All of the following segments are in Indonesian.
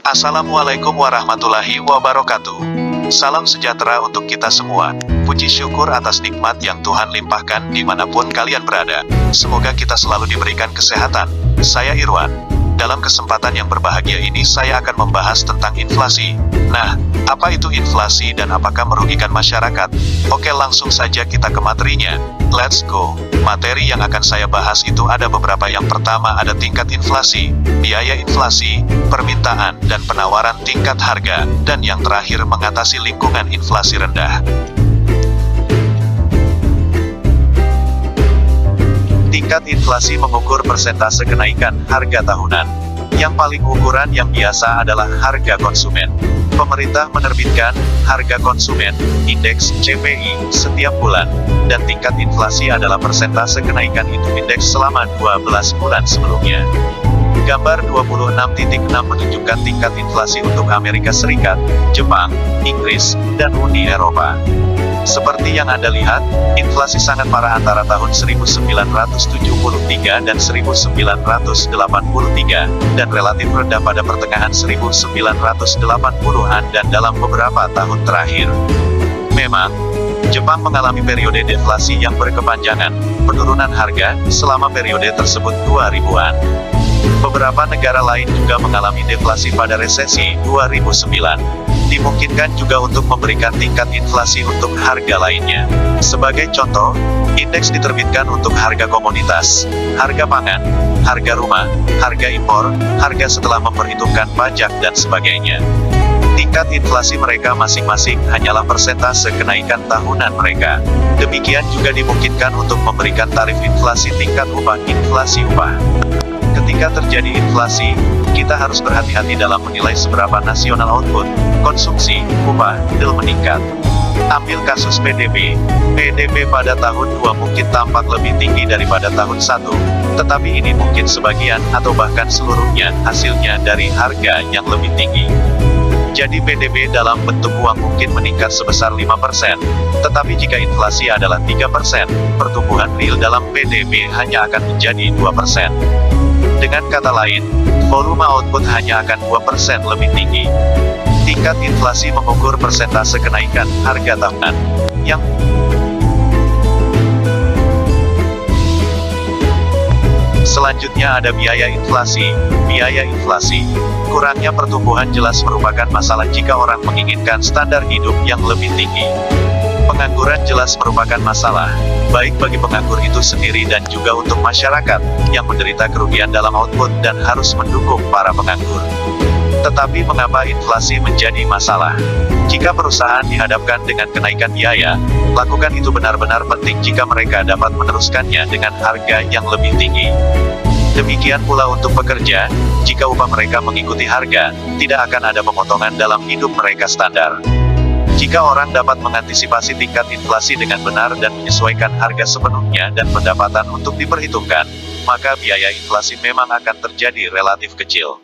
Assalamualaikum warahmatullahi wabarakatuh. Salam sejahtera untuk kita semua. Puji syukur atas nikmat yang Tuhan limpahkan dimanapun kalian berada. Semoga kita selalu diberikan kesehatan. Saya Irwan. Dalam kesempatan yang berbahagia ini saya akan membahas tentang inflasi. Nah, apa itu inflasi dan apakah merugikan masyarakat? Oke, langsung saja kita ke materinya. Let's go. Materi yang akan saya bahas itu ada beberapa. Yang pertama ada tingkat inflasi, biaya inflasi, permintaan dan penawaran tingkat harga, dan yang terakhir mengatasi lingkungan inflasi rendah. Tingkat inflasi mengukur persentase kenaikan harga tahunan. Yang paling ukuran yang biasa adalah harga konsumen. Pemerintah menerbitkan harga konsumen, indeks CPI, setiap bulan, dan tingkat inflasi adalah persentase kenaikan itu indeks selama 12 bulan sebelumnya. Gambar 26.6 menunjukkan tingkat inflasi untuk Amerika Serikat, Jepang, Inggris, dan Uni Eropa. Seperti yang Anda lihat, inflasi sangat parah antara tahun 1973 dan 1983, dan relatif rendah pada pertengahan 1980-an dan dalam beberapa tahun terakhir. Memang, Jepang mengalami periode deflasi yang berkepanjangan, penurunan harga, selama periode tersebut 2000-an. Beberapa negara lain juga mengalami deflasi pada resesi 2009. Dimungkinkan juga untuk memberikan tingkat inflasi untuk harga lainnya. Sebagai contoh, indeks diterbitkan untuk harga komoditas, harga pangan, harga rumah, harga impor, harga setelah memperhitungkan pajak dan sebagainya. Tingkat inflasi mereka masing-masing hanyalah persentase kenaikan tahunan mereka. Demikian juga dimungkinkan untuk memberikan tarif inflasi tingkat upah, inflasi upah. Ketika terjadi inflasi, kita harus berhati-hati dalam menilai seberapa nasional output, konsumsi, upah, meningkat. Ambil kasus PDB. PDB pada tahun 2 mungkin tampak lebih tinggi daripada tahun 1, tetapi ini mungkin sebagian atau bahkan seluruhnya hasilnya dari harga yang lebih tinggi. Jadi PDB dalam bentuk uang mungkin meningkat sebesar 5%, tetapi jika inflasi adalah 3%, pertumbuhan real dalam PDB hanya akan menjadi 2%. Dengan kata lain, volume output hanya akan 2% lebih tinggi. Tingkat inflasi mengukur persentase kenaikan harga tahunan. Yang selanjutnya ada biaya inflasi. Biaya inflasi. Kurangnya pertumbuhan jelas merupakan masalah jika orang menginginkan standar hidup yang lebih tinggi. Pengangguran jelas merupakan masalah, baik bagi penganggur itu sendiri dan juga untuk masyarakat, yang menderita kerugian dalam output dan harus mendukung para penganggur. Tetapi mengapa inflasi menjadi masalah? Jika perusahaan dihadapkan dengan kenaikan biaya, lakukan itu benar-benar penting jika mereka dapat meneruskannya dengan harga yang lebih tinggi. Demikian pula untuk pekerja, jika upah mereka mengikuti harga, tidak akan ada pemotongan dalam hidup mereka standar. Jika orang dapat mengantisipasi tingkat inflasi dengan benar dan menyesuaikan harga sepenuhnya dan pendapatan untuk diperhitungkan, maka biaya inflasi memang akan terjadi relatif kecil.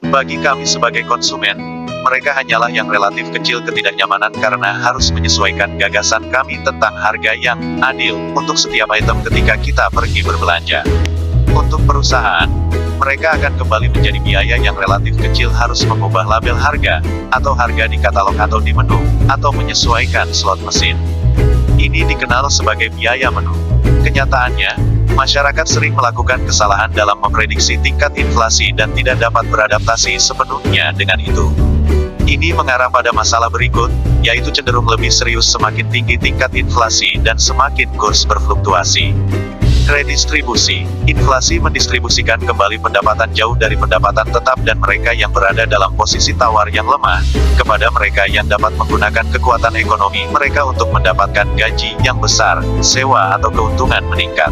Bagi kami sebagai konsumen, mereka hanyalah yang relatif kecil ketidaknyamanan karena harus menyesuaikan gagasan kami tentang harga yang adil untuk setiap item ketika kita pergi berbelanja. Untuk perusahaan, mereka akan kembali menjadi biaya yang relatif kecil harus mengubah label harga, atau harga di katalog atau di menu, atau menyesuaikan slot mesin. Ini dikenal sebagai biaya menu. Kenyataannya, masyarakat sering melakukan kesalahan dalam memprediksi tingkat inflasi dan tidak dapat beradaptasi sepenuhnya dengan itu. Ini mengarah pada masalah berikut, yaitu cenderung lebih serius semakin tinggi tingkat inflasi dan semakin kurs berfluktuasi. Redistribusi. Inflasi mendistribusikan kembali pendapatan jauh dari pendapatan tetap dan mereka yang berada dalam posisi tawar yang lemah, kepada mereka yang dapat menggunakan kekuatan ekonomi mereka untuk mendapatkan gaji yang besar, sewa atau keuntungan meningkat.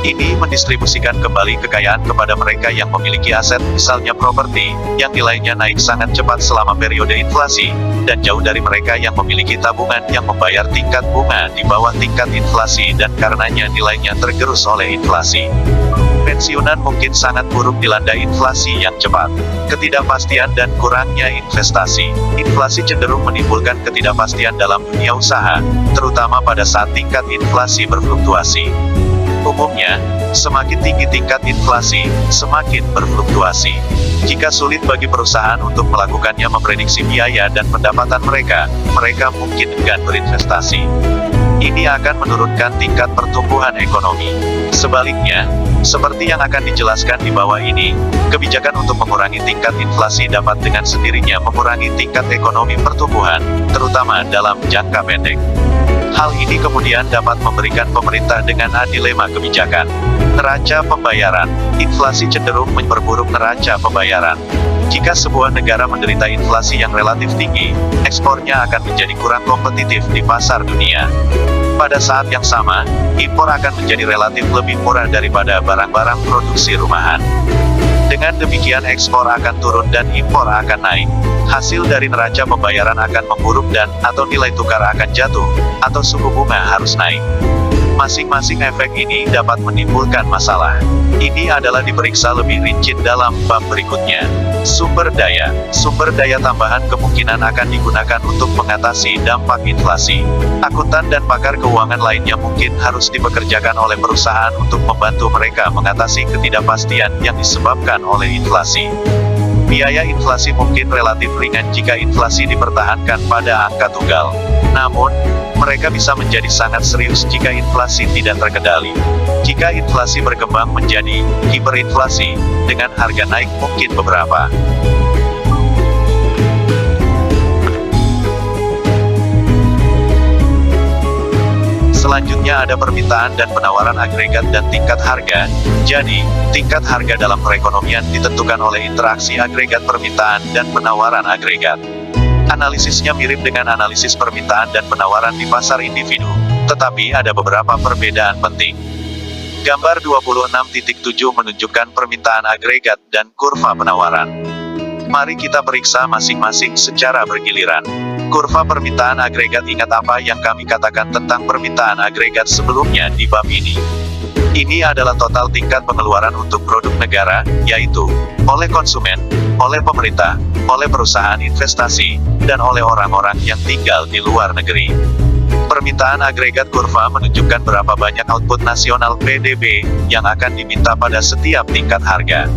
Ini mendistribusikan kembali kekayaan kepada mereka yang memiliki aset, misalnya properti, yang nilainya naik sangat cepat selama periode inflasi, dan jauh dari mereka yang memiliki tabungan yang membayar tingkat bunga di bawah tingkat inflasi dan karenanya nilainya tergerus oleh inflasi. Pensiunan mungkin sangat buruk dilanda inflasi yang cepat. Ketidakpastian dan kurangnya investasi. Inflasi cenderung menimbulkan ketidakpastian dalam dunia usaha, terutama pada saat tingkat inflasi berfluktuasi. Umumnya, semakin tinggi tingkat inflasi, semakin berfluktuasi. Jika sulit bagi perusahaan untuk melakukannya memprediksi biaya dan pendapatan mereka mungkin enggan berinvestasi. Ini akan menurunkan tingkat pertumbuhan ekonomi. Sebaliknya, seperti yang akan dijelaskan di bawah ini, kebijakan untuk mengurangi tingkat inflasi dapat dengan sendirinya mengurangi tingkat ekonomi pertumbuhan, terutama dalam jangka pendek. Hal ini kemudian dapat memberikan pemerintah dengan dilema kebijakan. Neraca pembayaran. Inflasi cenderung memperburuk neraca pembayaran. Jika sebuah negara menderita inflasi yang relatif tinggi, ekspornya akan menjadi kurang kompetitif di pasar dunia. Pada saat yang sama, impor akan menjadi relatif lebih murah daripada barang-barang produksi rumahan. Dengan demikian ekspor akan turun dan impor akan naik. Hasil dari neraca pembayaran akan memburuk dan, atau nilai tukar akan jatuh, atau suku bunga harus naik. Masing-masing efek ini dapat menimbulkan masalah. Ini adalah diperiksa lebih rinci dalam bab berikutnya. Sumber daya. Sumber daya tambahan kemungkinan akan digunakan untuk mengatasi dampak inflasi. Akuntan dan pakar keuangan lainnya mungkin harus dipekerjakan oleh perusahaan untuk membantu mereka mengatasi ketidakpastian yang disebabkan oleh inflasi. Biaya inflasi mungkin relatif ringan jika inflasi dipertahankan pada angka tunggal. Namun, mereka bisa menjadi sangat serius jika inflasi tidak terkendali. Jika inflasi berkembang menjadi hiperinflasi, dengan harga naik mungkin beberapa. Selanjutnya ada permintaan dan penawaran agregat dan tingkat harga. Jadi, tingkat harga dalam perekonomian ditentukan oleh interaksi agregat permintaan dan penawaran agregat. Analisisnya mirip dengan analisis permintaan dan penawaran di pasar individu, tetapi ada beberapa perbedaan penting. Gambar 26.7 menunjukkan permintaan agregat dan kurva penawaran. Mari kita periksa masing-masing secara bergiliran. Kurva permintaan agregat. Ingat apa yang kami katakan tentang permintaan agregat sebelumnya di bab ini. Ini adalah total tingkat pengeluaran untuk produk negara, yaitu oleh konsumen, oleh pemerintah, oleh perusahaan investasi, dan oleh orang-orang yang tinggal di luar negeri. Permintaan agregat kurva menunjukkan berapa banyak output nasional PDB yang akan diminta pada setiap tingkat harga.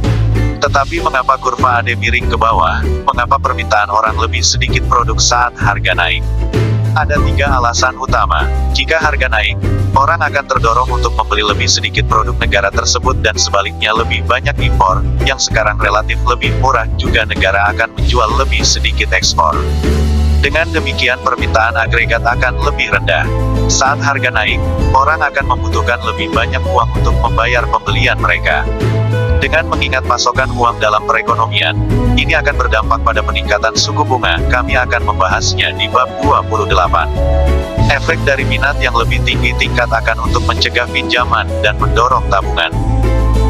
Tetapi mengapa kurva AD miring ke bawah? Mengapa permintaan orang lebih sedikit produk saat harga naik? Ada 3 alasan utama. Jika harga naik, orang akan terdorong untuk membeli lebih sedikit produk negara tersebut dan sebaliknya lebih banyak impor, yang sekarang relatif lebih murah juga negara akan menjual lebih sedikit ekspor. Dengan demikian permintaan agregat akan lebih rendah. Saat harga naik, orang akan membutuhkan lebih banyak uang untuk membayar pembelian mereka. Dengan mengingat pasokan uang dalam perekonomian, ini akan berdampak pada peningkatan suku bunga. Kami akan membahasnya di bab 28. Efek dari minat yang lebih tinggi tingkat akan untuk mencegah pinjaman dan mendorong tabungan.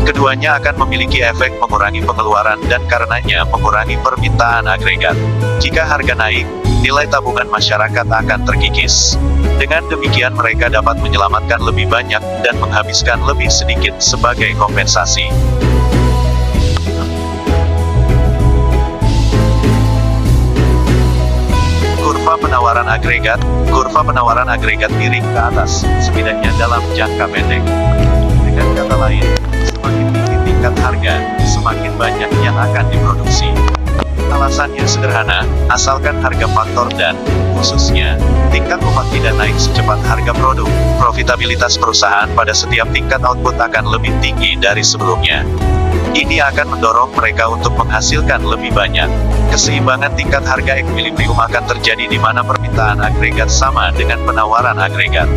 Keduanya akan memiliki efek mengurangi pengeluaran dan karenanya mengurangi permintaan agregat. Jika harga naik, nilai tabungan masyarakat akan terkikis. Dengan demikian mereka dapat menyelamatkan lebih banyak dan menghabiskan lebih sedikit sebagai kompensasi. Kurva penawaran agregat. Kurva penawaran agregat miring ke atas, setidaknya dalam jangka pendek. Dengan kata lain, semakin tinggi tingkat harga, semakin banyak yang akan diproduksi. Alasannya sederhana, asalkan harga faktor dan, khususnya, tingkat upah tidak naik secepat harga produk, profitabilitas perusahaan pada setiap tingkat output akan lebih tinggi dari sebelumnya. Ini akan mendorong mereka untuk menghasilkan lebih banyak. Keseimbangan tingkat harga equilibrium akan terjadi di mana permintaan agregat sama dengan penawaran agregat.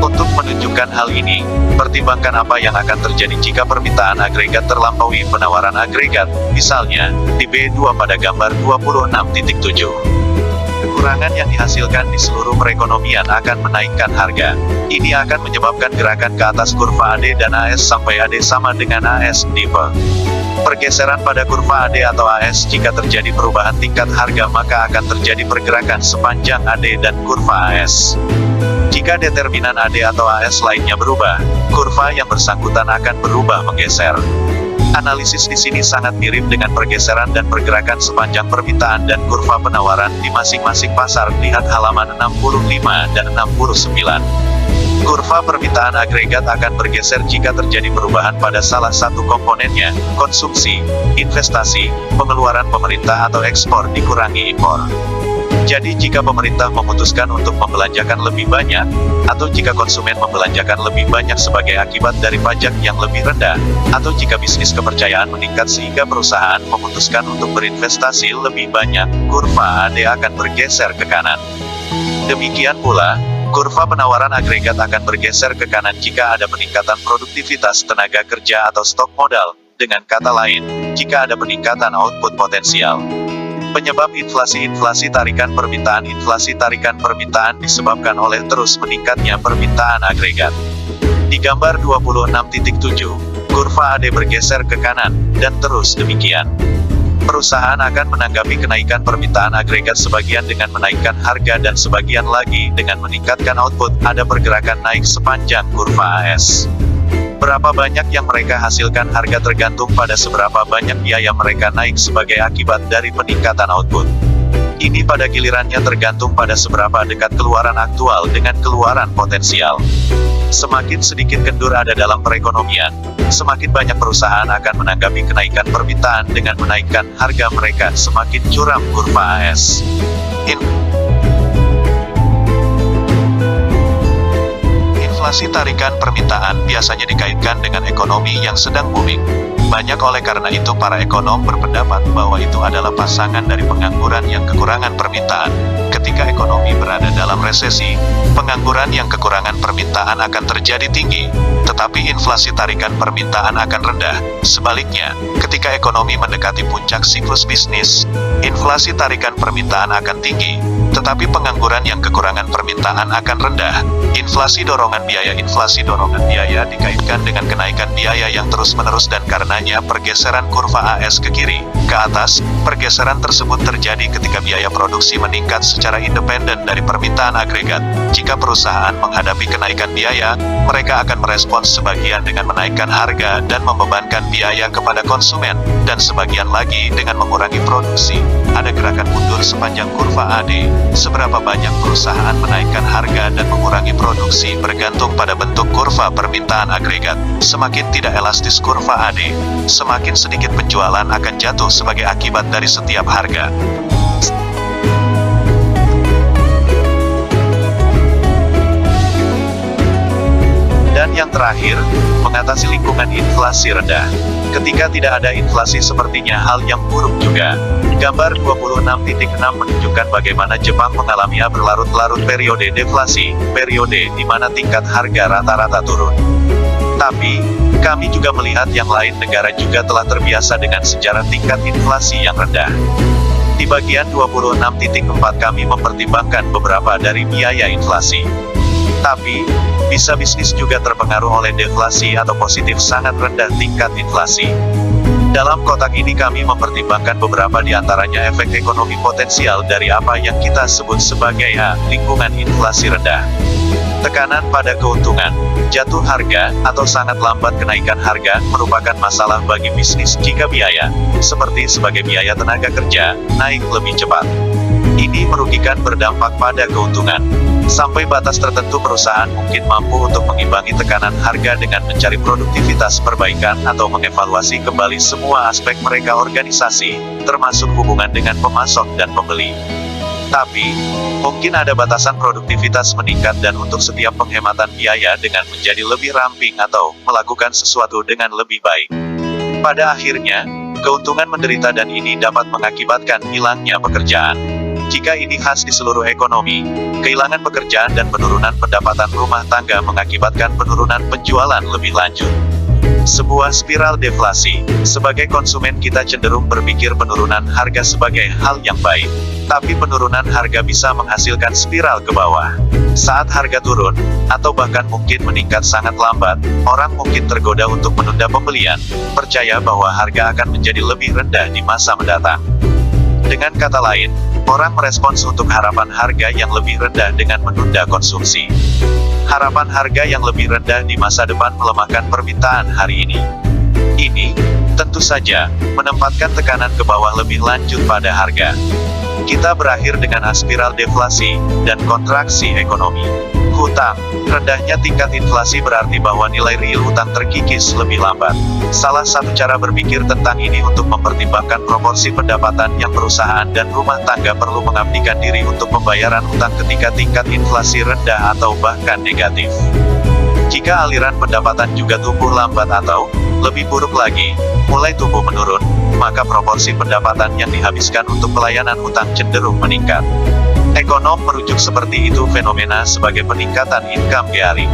Untuk menunjukkan hal ini, pertimbangkan apa yang akan terjadi jika permintaan agregat terlampaui penawaran agregat, misalnya, di B2 pada gambar 26.7. Kekurangan yang dihasilkan di seluruh perekonomian akan menaikkan harga. Ini akan menyebabkan gerakan ke atas kurva AD dan AS sampai AD sama dengan AS, tipe. Pergeseran pada kurva AD atau AS. Jika terjadi perubahan tingkat harga maka akan terjadi pergerakan sepanjang AD dan kurva AS. Jika determinan AD atau AS lainnya berubah, kurva yang bersangkutan akan berubah menggeser. Analisis di sini sangat mirip dengan pergeseran dan pergerakan sepanjang permintaan dan kurva penawaran di masing-masing pasar. Lihat halaman 65 dan 69. Kurva permintaan agregat akan bergeser jika terjadi perubahan pada salah satu komponennya, konsumsi, investasi, pengeluaran pemerintah atau ekspor dikurangi impor. Jadi jika pemerintah memutuskan untuk membelanjakan lebih banyak, atau jika konsumen membelanjakan lebih banyak sebagai akibat dari pajak yang lebih rendah, atau jika bisnis kepercayaan meningkat sehingga perusahaan memutuskan untuk berinvestasi lebih banyak, kurva AD akan bergeser ke kanan. Demikian pula, kurva penawaran agregat akan bergeser ke kanan jika ada peningkatan produktivitas tenaga kerja atau stok modal, dengan kata lain, jika ada peningkatan output potensial. Penyebab inflasi tarikan permintaan disebabkan oleh terus meningkatnya permintaan agregat. Di gambar 26.7, kurva AD bergeser ke kanan, dan terus demikian. Perusahaan akan menanggapi kenaikan permintaan agregat sebagian dengan menaikkan harga dan sebagian lagi dengan meningkatkan output. Ada pergerakan naik sepanjang kurva AS. Berapa banyak yang mereka hasilkan harga tergantung pada seberapa banyak biaya mereka naik sebagai akibat dari peningkatan output. Ini pada gilirannya tergantung pada seberapa dekat keluaran aktual dengan keluaran potensial. Semakin sedikit kendur ada dalam perekonomian, semakin banyak perusahaan akan menanggapi kenaikan permintaan dengan menaikkan harga mereka, semakin curam kurva AS. Inflasi tarikan permintaan biasanya dikaitkan dengan ekonomi yang sedang booming. Banyak oleh karena itu para ekonom berpendapat bahwa itu adalah pasangan dari pengangguran yang kekurangan permintaan. Ketika ekonomi berada dalam resesi, pengangguran yang kekurangan permintaan akan terjadi tinggi, tetapi inflasi tarikan permintaan akan rendah. Sebaliknya, ketika ekonomi mendekati puncak siklus bisnis, inflasi tarikan permintaan akan tinggi, tetapi pengangguran yang kekurangan permintaan akan rendah. Inflasi dorongan biaya dikaitkan dengan kenaikan biaya yang terus-menerus dan karenanya pergeseran kurva AS ke kiri, ke atas. Pergeseran tersebut terjadi ketika biaya produksi meningkat secara independen dari permintaan agregat. Jika perusahaan menghadapi kenaikan biaya, mereka akan merespons sebagian dengan menaikkan harga dan membebankan biaya kepada konsumen, dan sebagian lagi dengan mengurangi produksi. Ada gerakan mundur sepanjang kurva AD. Seberapa banyak perusahaan menaikkan harga dan mengurangi produksi bergantung pada bentuk kurva permintaan agregat. Semakin tidak elastis kurva AD, semakin sedikit penjualan akan jatuh sebagai akibat dari setiap harga. Dan yang terakhir, mengatasi lingkungan inflasi rendah. Ketika tidak ada inflasi sepertinya hal yang buruk juga. Gambar 26.6 menunjukkan bagaimana Jepang mengalami berlarut-larut periode deflasi, periode di mana tingkat harga rata-rata turun. Tapi, kami juga melihat yang lain negara juga telah terbiasa dengan sejarah tingkat inflasi yang rendah. Di bagian 26.4 kami mempertimbangkan beberapa dari biaya inflasi. Tapi, bisa bisnis juga terpengaruh oleh deflasi atau positif sangat rendah tingkat inflasi. Dalam kotak ini kami mempertimbangkan beberapa di antaranya efek ekonomi potensial dari apa yang kita sebut sebagai lingkungan inflasi rendah. Tekanan pada keuntungan. Jatuh harga, atau sangat lambat kenaikan harga, merupakan masalah bagi bisnis jika biaya, seperti sebagai biaya tenaga kerja, naik lebih cepat. Ini merugikan berdampak pada keuntungan. Sampai batas tertentu perusahaan mungkin mampu untuk mengimbangi tekanan harga dengan mencari produktivitas perbaikan atau mengevaluasi kembali semua aspek mereka organisasi, termasuk hubungan dengan pemasok dan pembeli. Tapi, mungkin ada batasan produktivitas meningkat dan untuk setiap penghematan biaya dengan menjadi lebih ramping atau melakukan sesuatu dengan lebih baik. Pada akhirnya, keuntungan menderita dan ini dapat mengakibatkan hilangnya pekerjaan. Jika ini khas di seluruh ekonomi, kehilangan pekerjaan dan penurunan pendapatan rumah tangga mengakibatkan penurunan penjualan lebih lanjut. Sebuah spiral deflasi. Sebagai konsumen kita cenderung berpikir penurunan harga sebagai hal yang baik. Tapi penurunan harga bisa menghasilkan spiral ke bawah. Saat harga turun, atau bahkan mungkin meningkat sangat lambat, orang mungkin tergoda untuk menunda pembelian, percaya bahwa harga akan menjadi lebih rendah di masa mendatang. Dengan kata lain, orang merespons untuk harapan harga yang lebih rendah dengan menunda konsumsi. Harapan harga yang lebih rendah di masa depan melemahkan permintaan hari ini. Ini Tentu saja, menempatkan tekanan ke bawah lebih lanjut pada harga. Kita berakhir dengan spiral deflasi dan kontraksi ekonomi. Hutang. Rendahnya tingkat inflasi berarti bahwa nilai real hutang terkikis lebih lambat. Salah satu cara berpikir tentang ini untuk mempertimbangkan proporsi pendapatan yang perusahaan dan rumah tangga perlu mengabdikan diri untuk pembayaran hutang ketika tingkat inflasi rendah atau bahkan negatif. Jika aliran pendapatan juga tumbuh lambat atau, lebih buruk lagi, mulai tumbuh menurun, maka proporsi pendapatan yang dihabiskan untuk pelayanan hutang cenderung meningkat. Ekonom merujuk seperti itu fenomena sebagai peningkatan income gearing.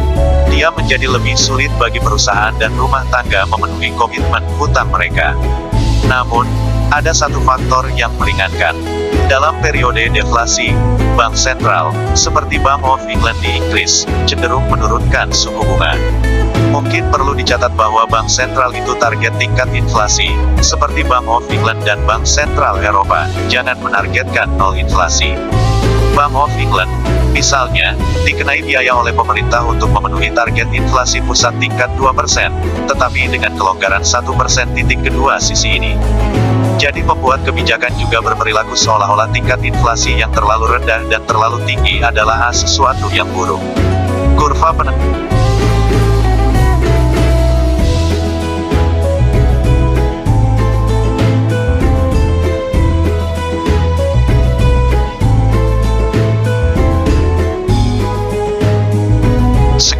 Dia menjadi lebih sulit bagi perusahaan dan rumah tangga memenuhi komitmen hutang mereka. Namun, ada satu faktor yang meringankan. Dalam periode deflasi, bank sentral, seperti Bank of England di Inggris, cenderung menurunkan suku bunga. Mungkin perlu dicatat bahwa bank sentral itu target tingkat inflasi, seperti Bank of England dan Bank Sentral Eropa, jangan menargetkan nol inflasi. Bank of England, misalnya, dikenai biaya oleh pemerintah untuk memenuhi target inflasi pusat tingkat 2%, tetapi dengan kelonggaran 1% titik kedua sisi ini. Jadi pembuat kebijakan juga berperilaku seolah-olah tingkat inflasi yang terlalu rendah dan terlalu tinggi adalah sesuatu yang buruk. Kurva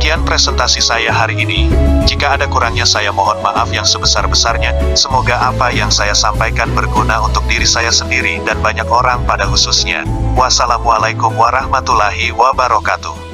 Sekian presentasi saya hari ini. Jika ada kurangnya saya mohon maaf yang sebesar-besarnya. Semoga apa yang saya sampaikan berguna untuk diri saya sendiri dan banyak orang pada khususnya. Wassalamualaikum warahmatullahi wabarakatuh.